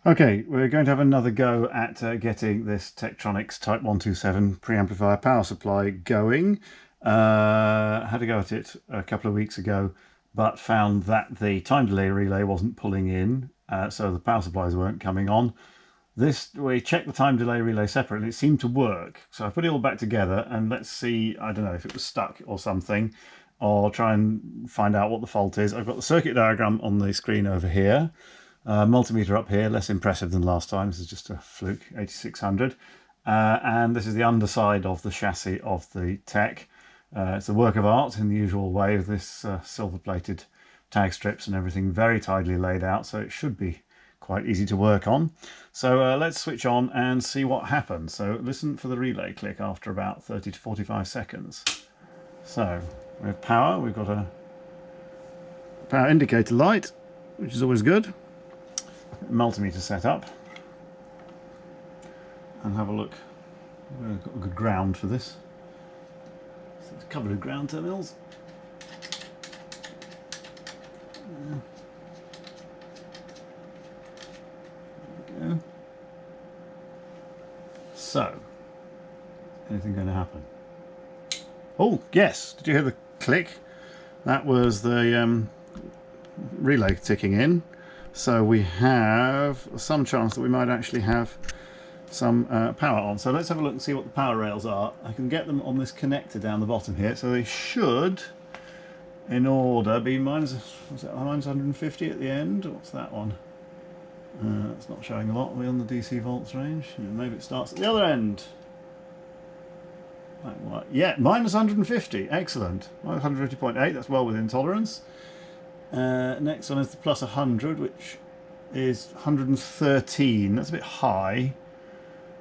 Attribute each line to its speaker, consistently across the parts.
Speaker 1: Okay, we're going to have another go at getting this Tektronix Type 127 preamplifier power supply going. Had a go at it a couple of weeks ago, but found that the time delay relay wasn't pulling in, so the power supplies weren't coming on. We checked the time delay relay separately, it seemed to work. So I put it all back together and let's see, I don't know if it was stuck or something, or try and find out what the fault is. I've got the circuit diagram on the screen over here. Multimeter up here, less impressive than last time. This is just a fluke, 8600. And this is the underside of the chassis of the Tech. It's a work of art in the usual way of this silver-plated tag strips and everything very tidily laid out, so it should be quite easy to work on. So let's switch on and see what happens. So listen for the relay click after about 30 to 45 seconds. So we have power, we've got a power indicator light, which is always good. Multimeter set up and have a look. We've got a good ground for this. So it's covered with ground terminals. There we go. So, anything going to happen? Oh yes! Did you hear the click? That was the relay ticking in. So we have some chance that we might actually have some power on. So let's have a look and see what the power rails are. I can get them on this connector down the bottom here. So they should, in order, be minus 150 at the end. What's that one? That's not showing a lot. Are we on the DC volts range? Maybe it starts at the other end. Yeah, minus 150. Excellent. Minus 150.8. That's well within tolerance. Next one is the plus 100, which is 113. That's a bit high.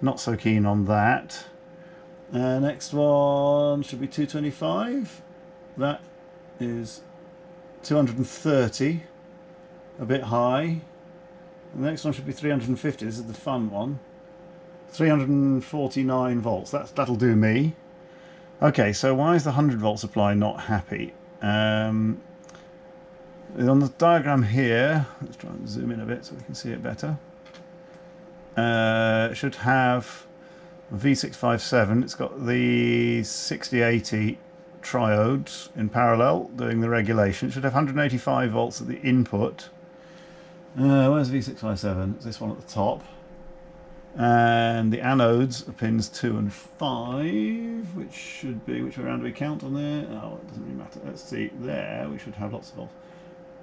Speaker 1: Not so keen on that. Next one should be 225. That is 230. A bit high. The next one should be 350. This is the fun one. 349 volts. That'll do me. Okay, so why is the 100 volt supply not happy? On the diagram here, let's try and zoom in a bit so we can see it better. It should have V657. It's got the 6080 triodes in parallel doing the regulation. It should have 185 volts at the input. Where's V657? It's this one at the top. And the anodes are pins 2 and 5, which should be, which way around do we count on there? Oh, it doesn't really matter. Let's see, there we should have lots of volts.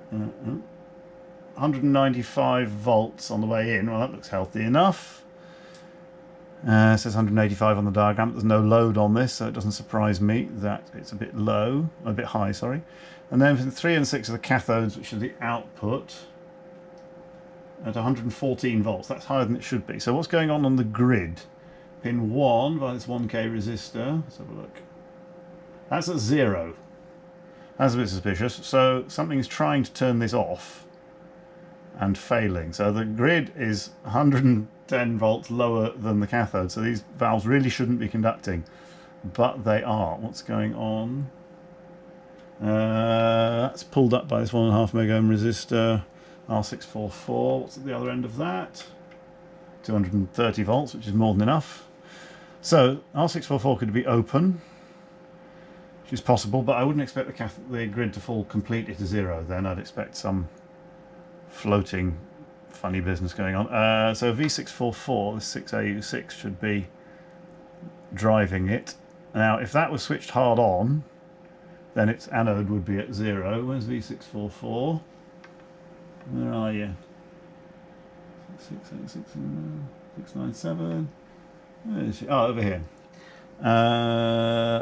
Speaker 1: 195 volts on the way in. Well, that looks healthy enough. It says 185 on the diagram. There's no load on this, so it doesn't surprise me that it's a bit low, a bit high, sorry. And then for 3 and 6 are the cathodes, which are the output, at 114 volts. That's higher than it should be. So what's going on the grid? Pin 1 by this 1K resistor. Let's have a look. That's at 0. That's a bit suspicious. So something is trying to turn this off and failing. So the grid is 110 volts lower than the cathode. So these valves really shouldn't be conducting, but they are. What's going on? That's pulled up by this 1.5 mega ohm resistor. R644. What's at the other end of that? 230 volts, which is more than enough. So R644 could be open, which is possible, but I wouldn't expect the grid to fall completely to 0 then. I'd expect some floating funny business going on. So V644, this 6AU6, should be driving it. Now, if that was switched hard on, then its anode would be at 0. Where's V644? Where are you? 697. Where is she? Oh, over here.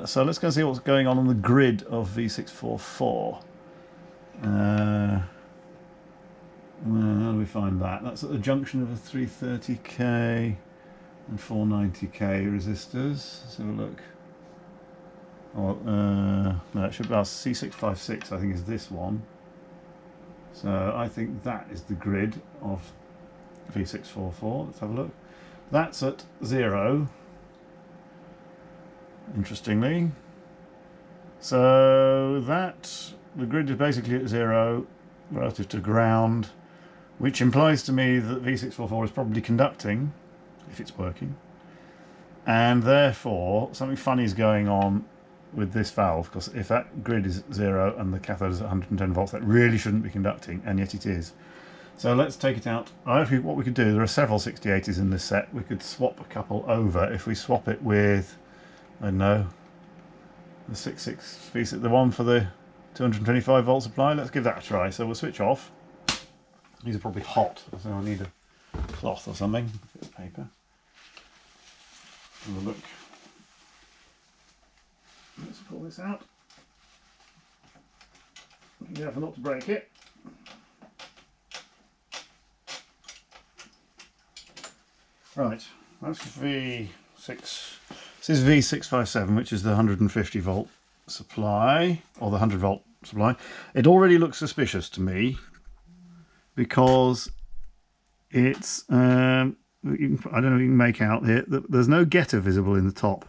Speaker 1: So let's go and see what's going on the grid of V644. How do we find that? That's at the junction of a 330k and 490k resistors. Let's have a look. Oh, no, it should be our C656, I think is this one. So I think that is the grid of V644. Let's have a look. That's at 0. Interestingly. So the grid is basically at 0 relative to ground. which implies to me that V644 is probably conducting, if it's working, and therefore something funny is going on with this valve, because if that grid is 0 and the cathode is at 110 volts, that really shouldn't be conducting, and yet it is. So let's take it out. What we could do, there are several 6080s in this set, we could swap a couple over. If we swap it with, I don't know, the 66 V6, the one for the 225 volt supply, let's give that a try. So we'll switch off. These are probably hot, so I need a cloth or something, a bit of paper. Have a look. Let's pull this out. Be careful not to break it. Right, that's V6. This is V657, which is the 150 volt supply, or the 100 volt supply. It already looks suspicious to me because it's, I don't know if you can make out here, there's no getter visible in the top.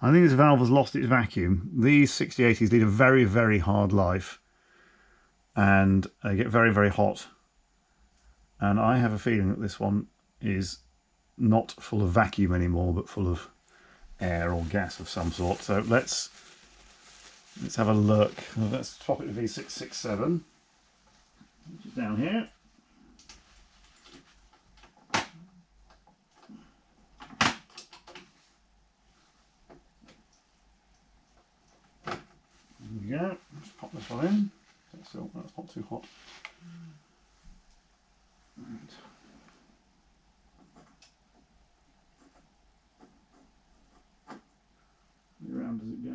Speaker 1: I think this valve has lost its vacuum. These 6080s lead a very, very hard life and they get very, very hot. And I have a feeling that this one is not full of vacuum anymore, but full of air or gas of some sort. So let's have a look. Let's swap it to V667, which is down here. There we go. Let's pop this one in. That's not too hot. Right. How round does it go?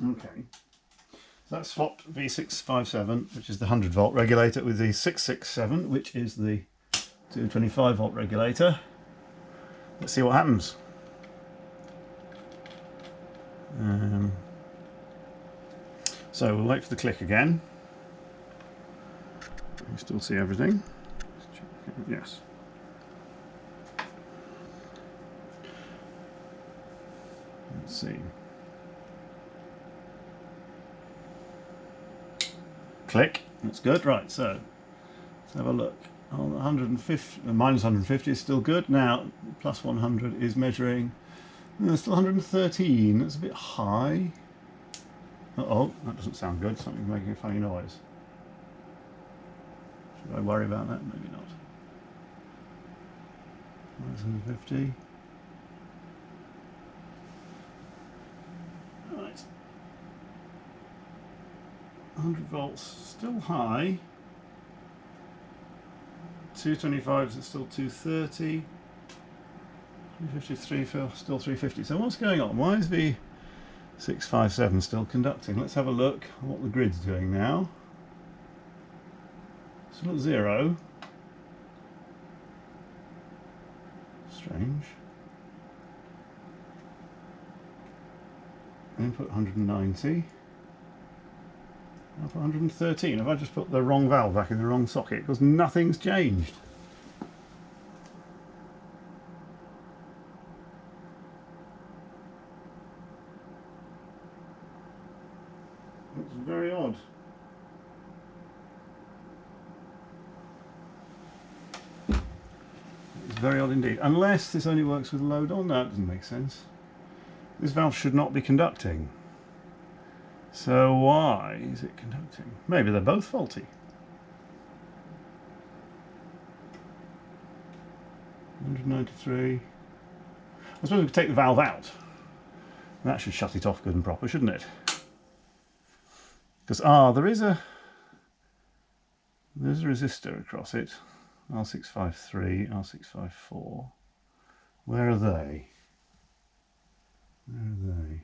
Speaker 1: Okay, so that's swapped V657, which is the 100 volt regulator, with the 667, which is the 225 volt regulator. Let's see what happens. So we'll wait for the click again. You still see everything? Yes. Let's see. Click. That's good. Right. So let's have a look. On 150, minus 150 is still good. Now plus 100 is measuring. Still 113. That's a bit high. Uh-oh, that doesn't sound good. Something's making a funny noise. Should I worry about that? Maybe not. Minus 150. Right. 100 volts, still high. 225s, it's still 230. 353, still 350. So what's going on? Why is V657 still conducting? Let's have a look at what the grid's doing now. Still at 0. Strange. Input 190. I'll put 113. Have I just put the wrong valve back in the wrong socket? Because nothing's changed. It's very odd. It's very odd indeed. Unless this only works with load on. No, that doesn't make sense. This valve should not be conducting. So why is it conducting? Maybe they're both faulty. 193. I suppose we could take the valve out. That should shut it off good and proper, shouldn't it? Because there's a resistor across it. R653, R654. Where are they? Where are they?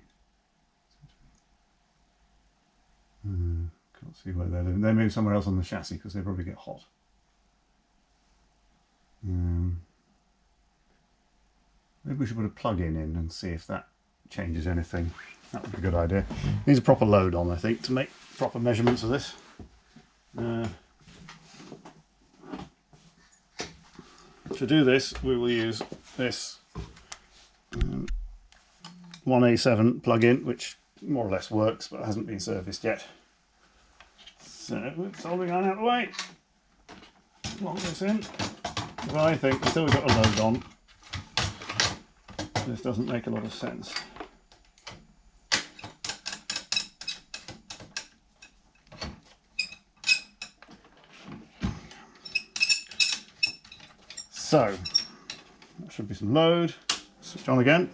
Speaker 1: Can't see where they're living. They move somewhere else on the chassis because they probably get hot. Maybe we should put a plug-in in and see if that changes anything. That would be a good idea. Needs a proper load on, I think, to make proper measurements of this. To do this, we will use this 1A7 plug-in, which more or less works, but hasn't been serviced yet. So, soldering iron out of the way. Lock this in. Because I think, until we've got a load on, this doesn't make a lot of sense. So, that should be some load. Switch on again.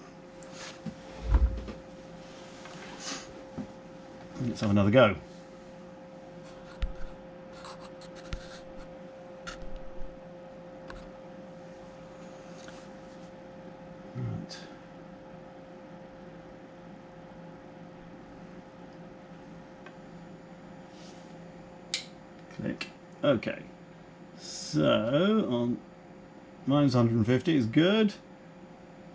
Speaker 1: Let's have another go. Right. Click. Okay. So, on minus 150 is good.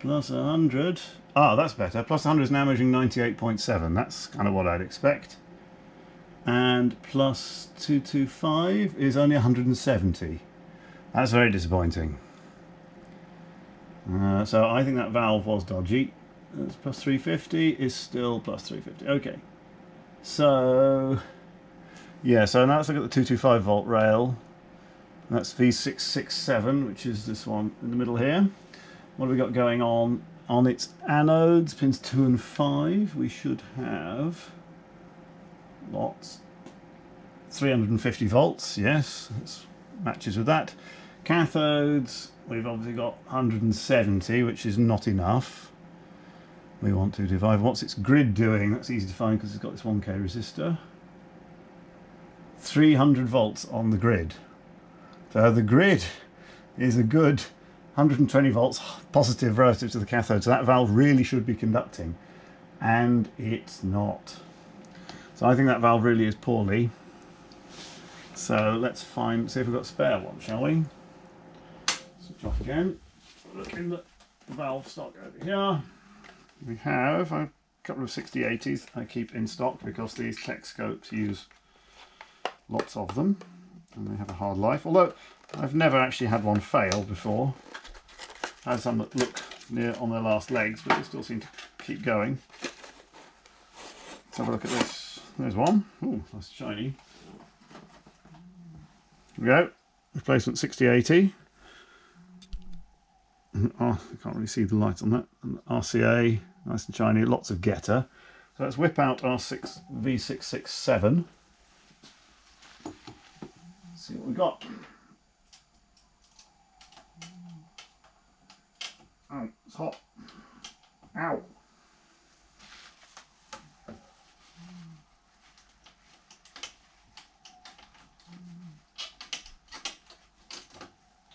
Speaker 1: Plus 100. Ah, that's better. Plus 100 is now measuring 98.7. That's kind of what I'd expect. And plus 225 is only 170. That's very disappointing. So I think that valve was dodgy. That's plus 350 is still plus 350. Okay. So, yeah, so now let's look at the 225 volt rail. That's V667, which is this one in the middle here. What have we got going on? On its anodes, pins 2 and 5, we should have lots. 350 volts, yes, that matches with that. Cathodes, we've obviously got 170, which is not enough. We want 225. What's its grid doing? That's easy to find because it's got this 1K resistor. 300 volts on the grid. So the grid is a good 120 volts positive relative to the cathode, so that valve really should be conducting, and it's not. So I think that valve really is poorly. So let's see if we've got a spare one, shall we? Switch off again. Look in the valve stock over here. We have a couple of 6080s I keep in stock because these tech scopes use lots of them and they have a hard life, although I've never actually had one fail before. I had some that look near on their last legs, but they still seem to keep going. Let's have a look at this. There's one. Ooh, that's shiny. Here we go. Replacement 6080. Oh, I can't really see the light on that. And RCA, nice and shiny, lots of getter. So let's whip out our V667. See what we got. Oh, it's hot. Ow.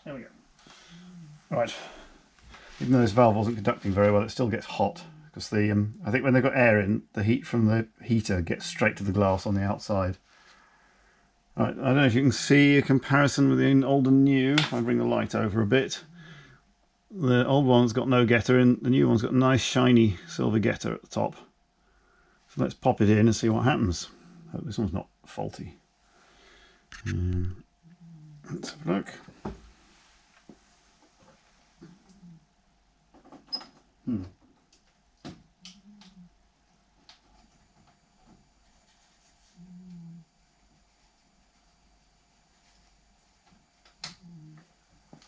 Speaker 1: There we go. Right. Even though this valve wasn't conducting very well, it still gets hot because the I think when they've got air in, the heat from the heater gets straight to the glass on the outside. Right, I don't know if you can see a comparison between old and new. If I bring the light over a bit. The old one's got no getter in, the new one's got a nice shiny silver getter at the top. So let's pop it in and see what happens. Hope this one's not faulty. Let's have a look.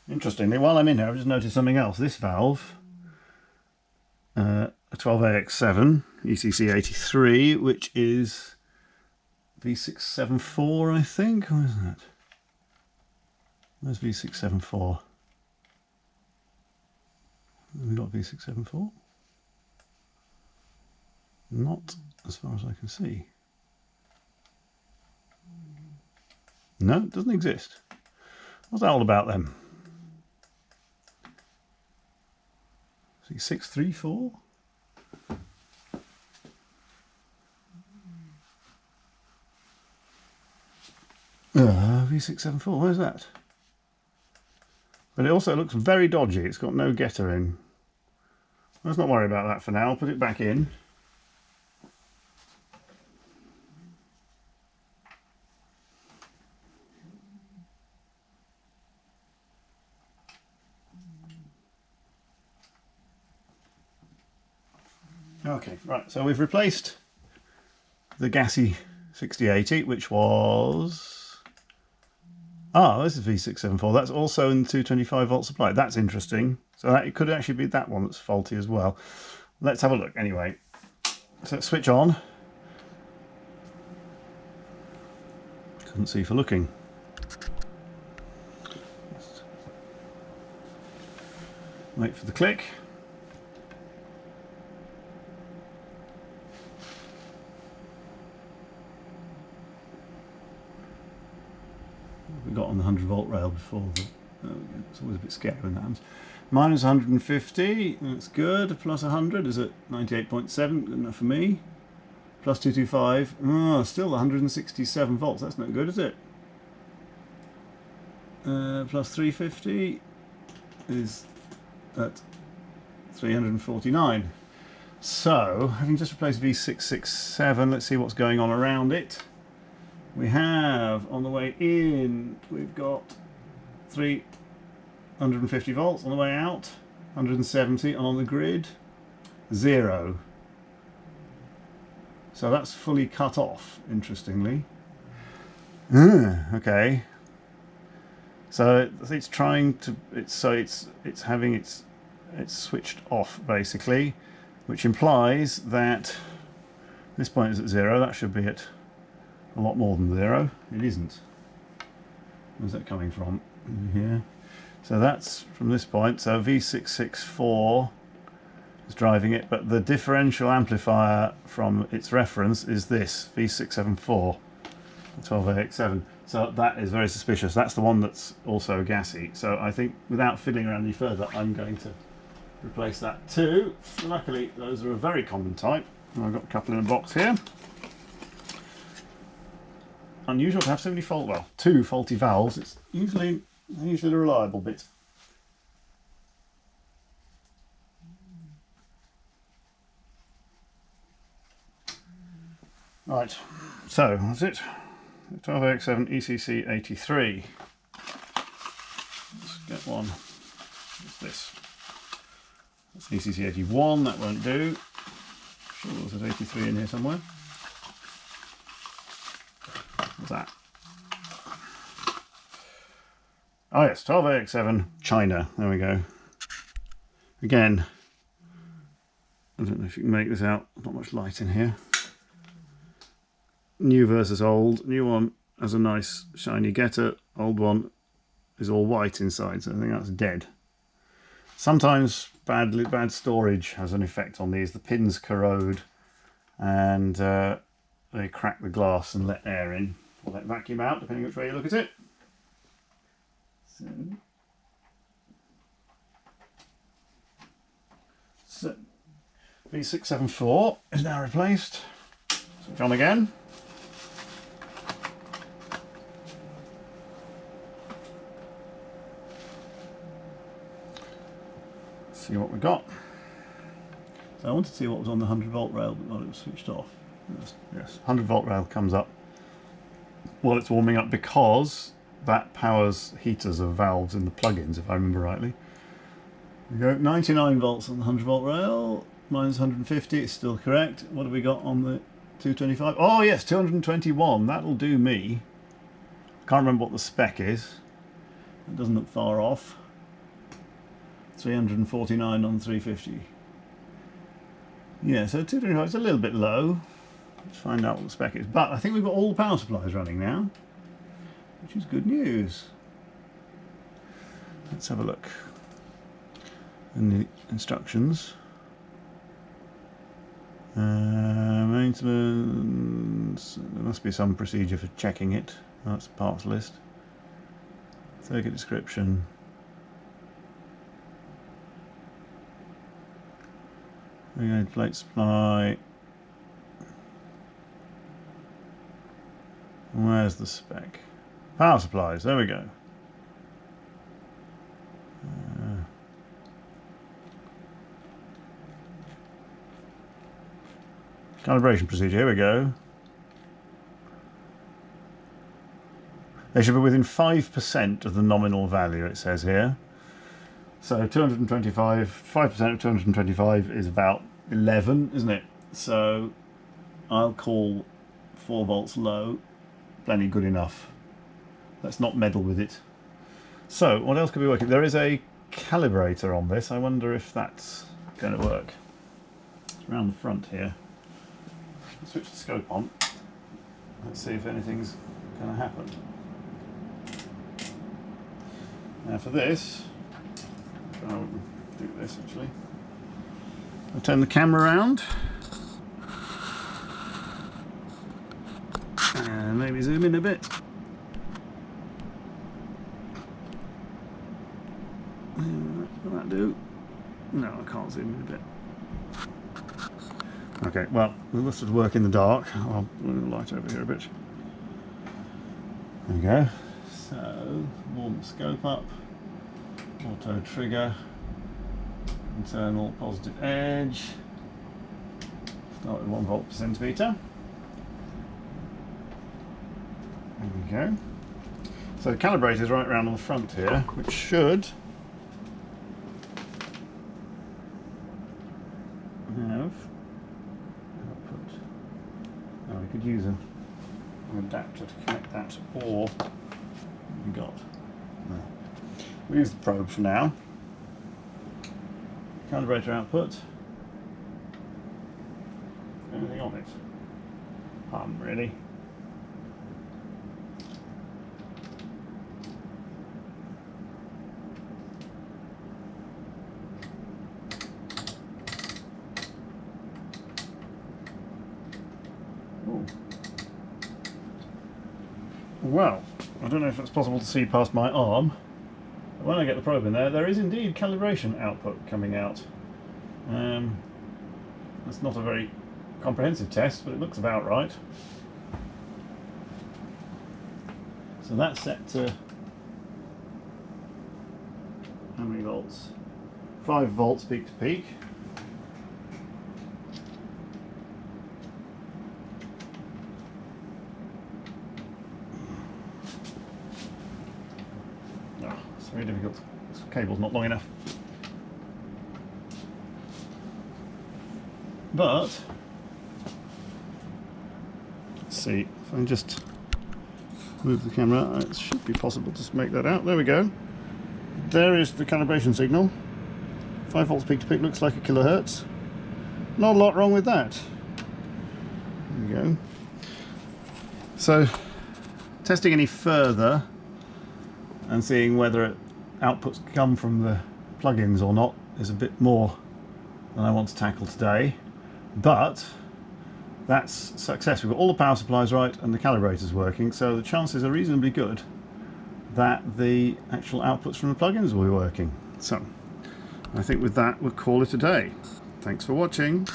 Speaker 1: Interestingly, while I'm in here, I've just noticed something else. This valve, a 12AX7 ECC 83, which is V674, I think. Where is that? Where's V674? Have we got V674? Not as far as I can see. No, it doesn't exist. What's that all about then? V634? V674, where's that? But it also looks very dodgy, it's got no getter in. Let's not worry about that for now, I'll put it back in. Okay, right, so we've replaced the gassy 6080, which was... this is V674. That's also in the 225 volt supply. That's interesting. So that, it could actually be that one that's faulty as well. Let's have a look anyway. So let's switch on. Couldn't see for looking. Wait for the click. We got on the 100 volt rail before. It's always a bit scary when that happens. Minus 150, that's good. Plus 100 is at 98.7, good enough for me. Plus 225, still 167 volts, that's not good, is it? Plus 350 is at 349. So, having just replaced V667, let's see what's going on around it. We have, on the way in, we've got 350 volts. On the way out, 170. And on the grid, 0. So that's fully cut off, interestingly. Okay. So it's trying to, it's having it's switched off, basically, which implies that this point is at 0. That should be at a lot more than 0. It isn't. Where's that coming from? Here. So that's from this point. So V664 is driving it, but the differential amplifier from its reference is this, V674, 12AX7. So that is very suspicious. That's the one that's also gassy. So I think without fiddling around any further, I'm going to replace that too. Luckily, those are a very common type. I've got a couple in a box here. Unusual to have so many two faulty valves. It's usually the reliable bit. Right, so that's it. 12AX7 ECC 83. Let's get one. What's this? That's ECC 81. That won't do. I'm sure there's 83 in here somewhere. What's that? Oh yes, 12AX7 China. There we go. Again, I don't know if you can make this out. Not much light in here. New versus old. New one has a nice shiny getter. Old one is all white inside, so I think that's dead. Sometimes bad storage has an effect on these. The pins corrode and they crack the glass and let air in, or let vacuum out, depending which way you look at it. So V674 is now replaced. Switch on again. See what we got. So I wanted to see what was on the 100 volt rail, but not, it was switched off. Yes, 100 volt rail comes up while it's warming up because that powers heaters of valves in the plugins, if I remember rightly. We go 99 volts on the 100 volt rail, minus 150, it's still correct. What have we got on the 225? Oh yes, 221, that'll do me. Can't remember what the spec is. It doesn't look far off. 349 on 350. Yeah, so 225 is a little bit low. Let's find out what the spec is. But I think we've got all the power supplies running now, which is good news. Let's have a look in the instructions. Maintenance. There must be some procedure for checking it. That's the parts list. Circuit description. Plate supply. Where's the spec? Power supplies, there we go. Calibration procedure, here we go. They should be within 5% of the nominal value, it says here. So 225, 5% of 225 is about 11, isn't it? So I'll call 4 volts low plenty good enough. Let's not meddle with it. So what else could be working? There is a calibrator on this. I wonder if that's going to work. It's around the front here. Switch the scope on. Let's see if anything's going to happen. Now for this, I'll do this actually. I'll turn the camera around and maybe zoom in a bit. Will that do? No, I can't zoom in a bit. Okay, well, this would work in the dark. I'll move the light over here a bit. There we go. So, warm the scope up, auto trigger, internal positive edge, start with 1 volt per centimetre. There we go. So the calibrator is right around on the front here, which should have output. Now we could use an adapter to connect that, or we got. No. We'll use the probe for now. Calibrator output. Anything on it? Really. Ooh. Well, I don't know if it's possible to see past my arm. But when I get the probe in there, there is indeed calibration output coming out. That's not a very comprehensive test, but it looks about right. So that's set to how many volts? 5 volts peak to peak. Oh, it's very difficult. This cable's not long enough. But let's see if I can just move the camera. It should be possible to make that out. There we go. There is the calibration signal. 5 volts peak to peak, looks like a kilohertz. Not a lot wrong with that. There we go. So testing any further and seeing whether outputs come from the plugins or not is a bit more than I want to tackle today. But that's success. We've got all the power supplies right and the calibrator's working, so the chances are reasonably good that the actual outputs from the plugins will be working. So I think with that we'll call it a day. Thanks for watching.